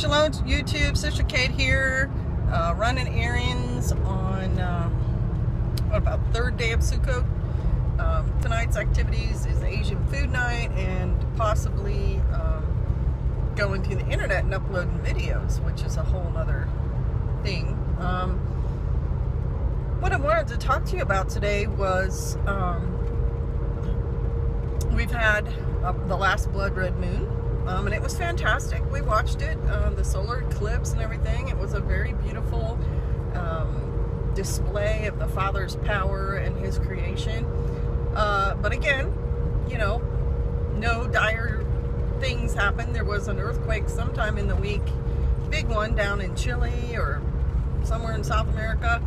Shalom YouTube, Sister Kate here, running errands on, what about third day of Sukkot. Tonight's activities is Asian food night and possibly going to the internet and uploading videos, which is a whole other thing. What I wanted to talk to you about today was we've had the last blood red moon. And it was fantastic. We watched it, the solar eclipse and everything. It was a very beautiful display of the Father's power and His creation. But again, you know, no dire things happened. There was an earthquake sometime in the week, big one down in Chile or somewhere in South America,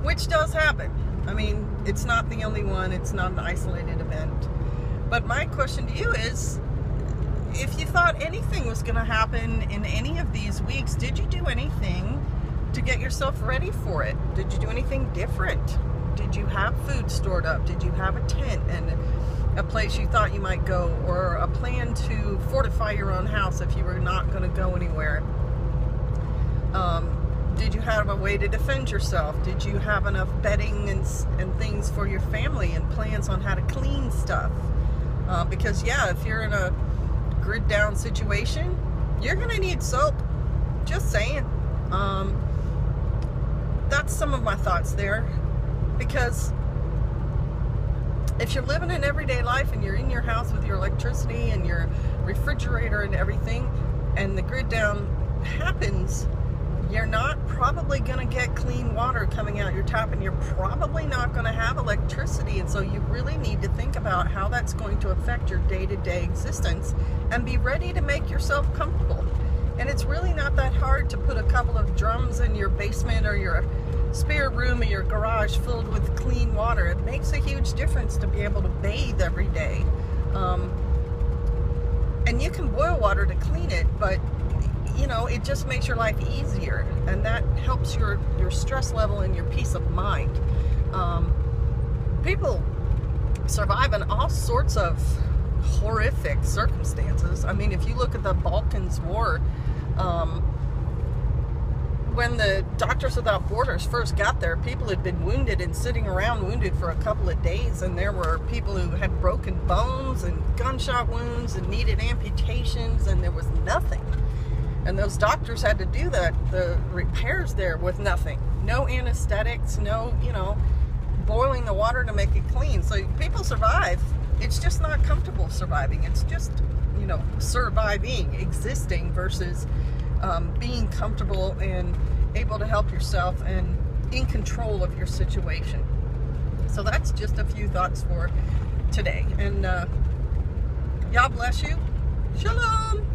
which does happen. I mean, it's not the only one. It's not an isolated event. But my question to you is, if you thought anything was going to happen in any of these weeks, did you do anything to get yourself ready for it? Did you do anything different? Did you have food stored up? Did you have a tent and a place you thought you might go, or a plan to fortify your own house if you were not going to go anywhere? Did you have a way to defend yourself? Did you have enough bedding and things for your family and plans on how to clean stuff? Because yeah, if you're in a grid down situation, you're gonna need soap. Just saying. That's some of my thoughts there, because if you're living an everyday life and you're in your house with your electricity and your refrigerator and everything, and the grid down happens, you're not probably gonna get clean water coming out your tap, and you're probably not gonna have electricity, and so you really need to think about how that's going to affect your day-to-day existence and be ready to make yourself comfortable. And it's really not that hard to put a couple of drums in your basement or your spare room or your garage filled with clean water. It makes a huge difference to be able to bathe every day. And you can boil water to clean it, but you know, it just makes your life easier, and that helps your stress level and your peace of mind. People survive in all sorts of horrific circumstances. I mean, if you look at the Balkans War, when the Doctors Without Borders first got there, people had been wounded and sitting around wounded for a couple of days, and there were people who had broken bones and gunshot wounds and needed amputations, and there was nothing. And those doctors had to do the repairs there with nothing. No anesthetics, no, you know, boiling the water to make it clean. So people survive. It's just not comfortable surviving. It's just, you know, surviving, existing, versus being comfortable and able to help yourself and in control of your situation. So that's just a few thoughts for today. And God bless you. Shalom.